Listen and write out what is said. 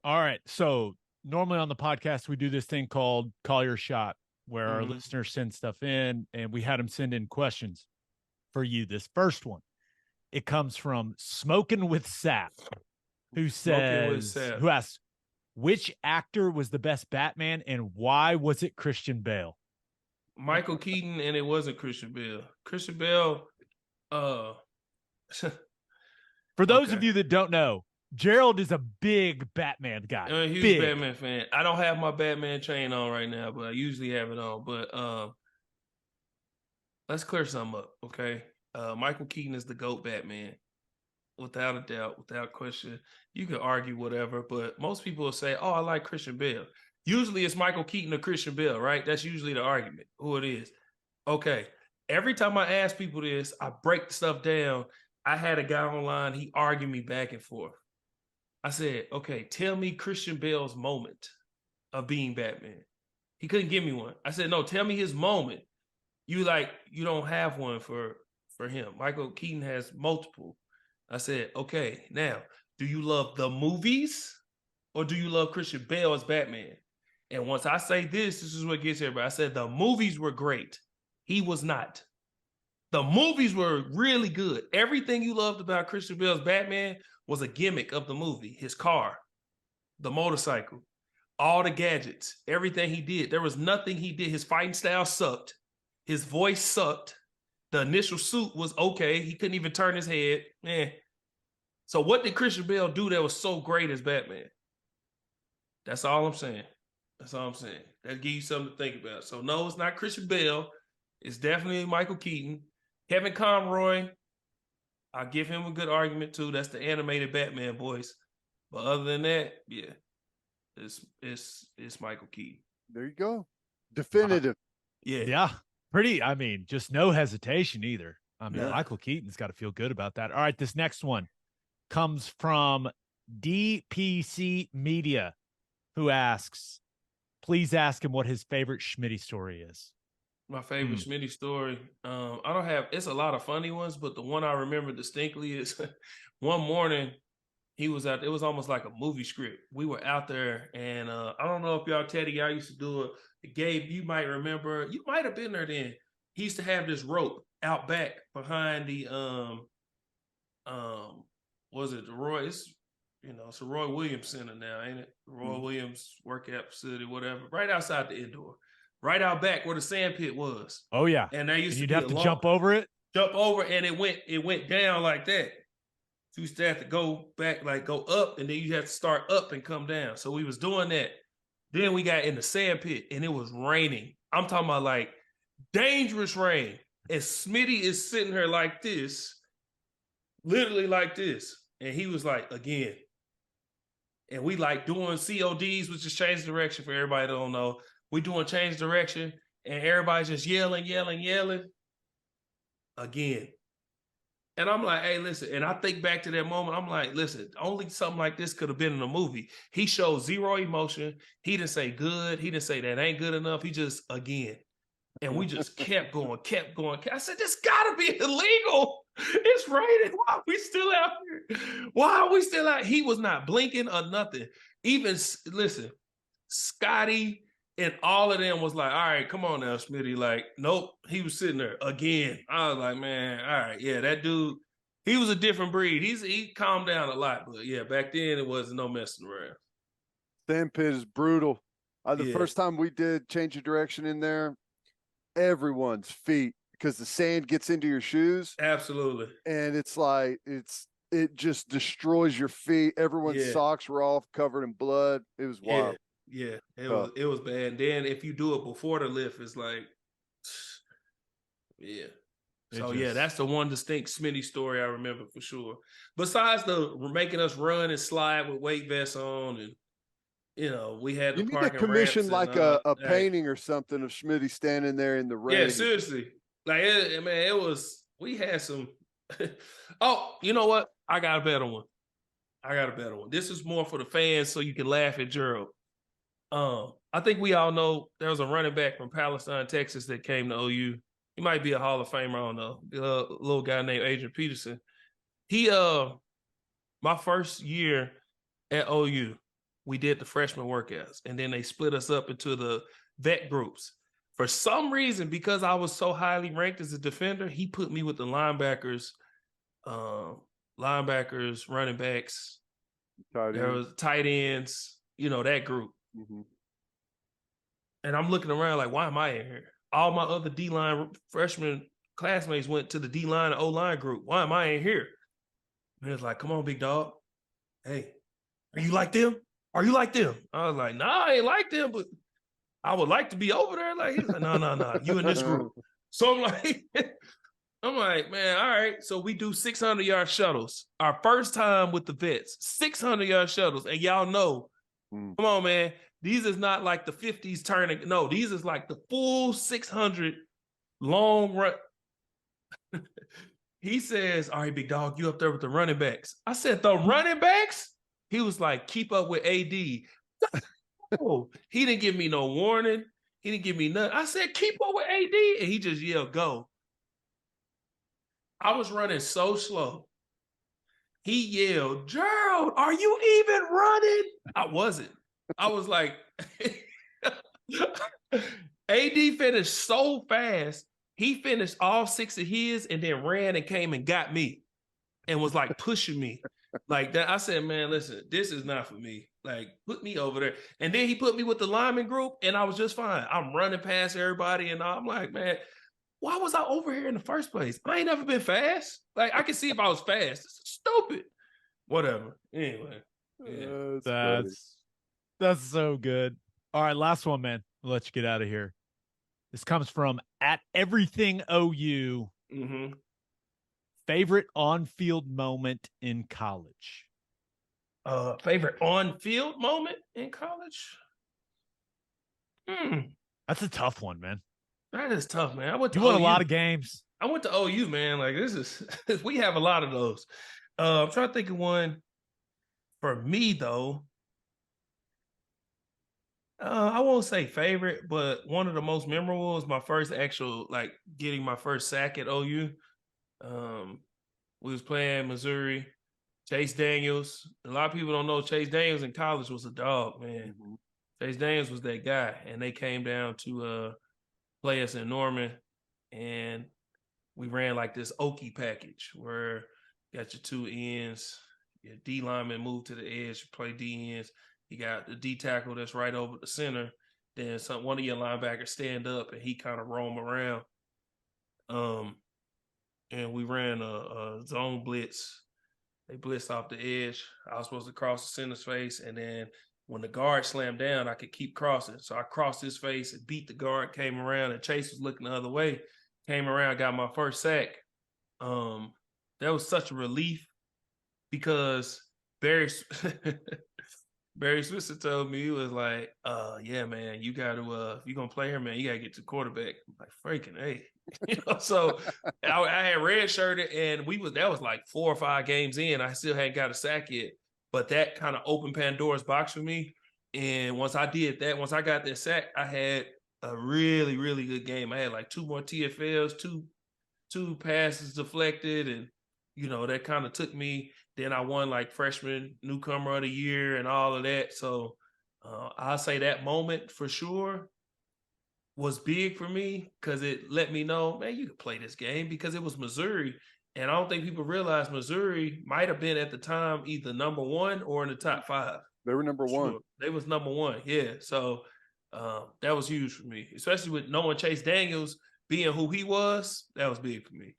All right. So normally on the podcast, we do this thing called Call Your Shot, where our Mhm. listeners send stuff in, and we had them send in questions for you. This first one, it comes from Smoking with Sap, Smoking with Seth. who asks, which actor was the best Batman and why was it Christian Bale? Michael Keaton, and it wasn't Christian Bale. Christian Bale, uh, For those of okay. you that don't know, Gerald is a big Batman guy. I'm a huge Big. Batman fan. I don't have my Batman chain on right now, but I usually have it on. But let's clear something up, okay? Michael Keaton is the GOAT Batman, without a doubt, without question. You can argue whatever, but most people will say, "Oh, I like Christian Bale." Usually, it's Michael Keaton or Christian Bale, right? That's usually the argument. Who it is? Okay. Every time I ask people this, I break stuff down. I had a guy online. He argued me back and forth. I said, "Okay, tell me Christian Bale's moment of being Batman." He couldn't give me one. I said, "No, tell me his moment." You don't have one for him. Michael Keaton has multiple. I said, "Okay, now, do you love the movies or do you love Christian Bale as Batman?" And once I say this is what gets everybody. I said the movies were great. He was not. The movies were really good. Everything you loved about Christian Bale's Batman was a gimmick of the movie. His car, the motorcycle, all the gadgets, everything he did. There was nothing he did. His fighting style sucked. His voice sucked. The initial suit was okay. He couldn't even turn his head. So what did Christian Bale do that was so great as Batman? That's all I'm saying. That's all I'm saying. That'll give you something to think about. So no, it's not Christian Bale. It's definitely Michael Keaton. Kevin Conroy, I'll give him a good argument too. That's the animated Batman voice. But other than that, yeah, it's Michael Keaton. There you go. Definitive. Yeah. Pretty, I mean, just no hesitation either. I mean, Yeah. Michael Keaton's got to feel good about that. All right, this next one comes from DPC Media, who asks, please ask him what his favorite Schmidty story is. My favorite Schmidty story. I don't have, it's a lot of funny ones, but the one I remember distinctly is one morning he was out, it was almost like a movie script. We were out there and I don't know if y'all, Teddy, y'all used to do it. Gabe, you might remember, you might have been there then. He used to have this rope out back behind the, was it the Roy? It's a Roy Williams Center now, ain't it? The Roy Williams workout facility, whatever, right outside the indoor. Right out back where the sand pit was. Oh yeah. And there used to you'd be have to jump over it. Jump over, and it went down like that. So you used to have to go back, like go up, and then you have to start up and come down. So we was doing that. Then we got in the sand pit, and it was raining. I'm talking about like dangerous rain. And Schmidty is sitting here like this, literally like this. And he was like, again. And we like doing CODs, which is change direction for everybody that don't know. We doing change direction, and everybody's just yelling again. And I'm like, hey, listen. And I think back to that moment. I'm like, listen, only something like this could have been in a movie. He showed zero emotion. He didn't say good. He didn't say that ain't good enough. He just, again. And we just kept going. I said, this gotta be illegal. It's raining. Why are we still out here? Why are we still out? He was not blinking or nothing. Even, listen, Scotty and all of them was like, all right, come on now, Schmidty. Like, nope. He was sitting there again. I was like, man, all right, yeah, that dude, he was a different breed. He calmed down a lot, but yeah, back then it wasn't no messing around. Sand pit is brutal. The first time we did change of direction in there, everyone's feet, because the sand gets into your shoes. Absolutely. And it's like, it just destroys your feet. Everyone's socks were off, covered in blood. It was wild. Yeah, it was bad. And then if you do it before the lift, it's like, yeah. So yeah, that's the one distinct Schmidty story I remember for sure. Besides the making us run and slide with weight vests on, and we had the you need to commission like a painting or something of Schmidty standing there in the rain. Yeah, seriously. Like, we had some. Oh, you know what? I got a better one. This is more for the fans so you can laugh at Gerald. I think we all know there was a running back from Palestine, Texas that came to OU. He might be a Hall of Famer, I don't know. A little guy named Adrian Peterson. He, my first year at OU, we did the freshman workouts, and then they split us up into the vet groups. For some reason, because I was so highly ranked as a defender, he put me with the linebackers, running backs, there was tight ends, that group. Mm-hmm. And I'm looking around like, why am I in here? All my other D-line freshman classmates went to the D-line and O-line group. Why am I in here? And it's like, come on, big dog. Hey, are you like them? Are you like them? I was like, nah, I ain't like them, but I would like to be over there. Like, he's like, no, you in this group. So I'm like, man, all right. So we do 600-yard shuttles. Our first time with the vets, 600-yard shuttles. And y'all know, come on, man, these is not like the 50s turning. No, these is like the full 600 long run. He says, all right, big dog, you up there with the running backs. I said, the running backs? He was like, keep up with AD. Oh, he didn't give me no warning. He didn't give me nothing. I said, keep up with AD. And he just yelled, go. I was running so slow. He yelled, Gerald, are you even running? I wasn't. I was like, AD finished so fast. He finished all 6 of his and then ran and came and got me and was like pushing me like that. I said, man, listen, this is not for me. Like, put me over there. And then he put me with the lineman group and I was just fine. I'm running past everybody and I'm like, man, why was I over here in the first place? I ain't never been fast. Like, I can see if I was fast. This is stupid. Whatever. Anyway. Yeah. That's so good. All right, last one, man. I'll let you get out of here. This comes from @EverythingOU. Mm-hmm. Favorite on-field moment in college? Favorite on-field moment in college? That's a tough one, man. That is tough, man. I went to You won OU. a lot of games. I went to OU, man. Like, this is we have a lot of those. I'm trying to think of one for me though. I won't say favorite, but one of the most memorable was my first actual, like, getting my first sack at OU. We was playing Missouri. Chase Daniels. A lot of people don't know Chase Daniels in college was a dog, man. Mm-hmm. Chase Daniels was that guy, and they came down to play us in Norman, and we ran like this Okie package where you got your 2 ends, your D lineman move to the edge, play D ends. You got the D tackle that's right over the center. Then one of your linebackers stand up and he kind of roam around. And we ran a zone blitz. They blitzed off the edge. I was supposed to cross the center's face, and then when the guard slammed down, I could keep crossing. So I crossed his face and beat the guard, came around, and Chase was looking the other way. Came around, got my first sack. That was such a relief because Barry Switzer told me, he was like, yeah, man, you got to, if you're going to play here, man, you got to get to the quarterback. I'm like, freaking, hey. So I had redshirted, and that was like 4 or 5 games in. I still hadn't got a sack yet. But that kind of opened Pandora's box for me. And once I did that, once I got that sack, I had a really, really good game. I had like 2 more TFLs, two passes deflected, and, that kind of took me. Then I won like freshman newcomer of the year and all of that. So I'll say that moment for sure was big for me because it let me know, man, you can play this game, because it was Missouri. And I don't think people realize Missouri might have been at the time either number 1 or in the top 5. They were number 1. Sure. They was number 1. Yeah. So that was huge for me, especially with knowing Chase Daniels being who he was. That was big for me.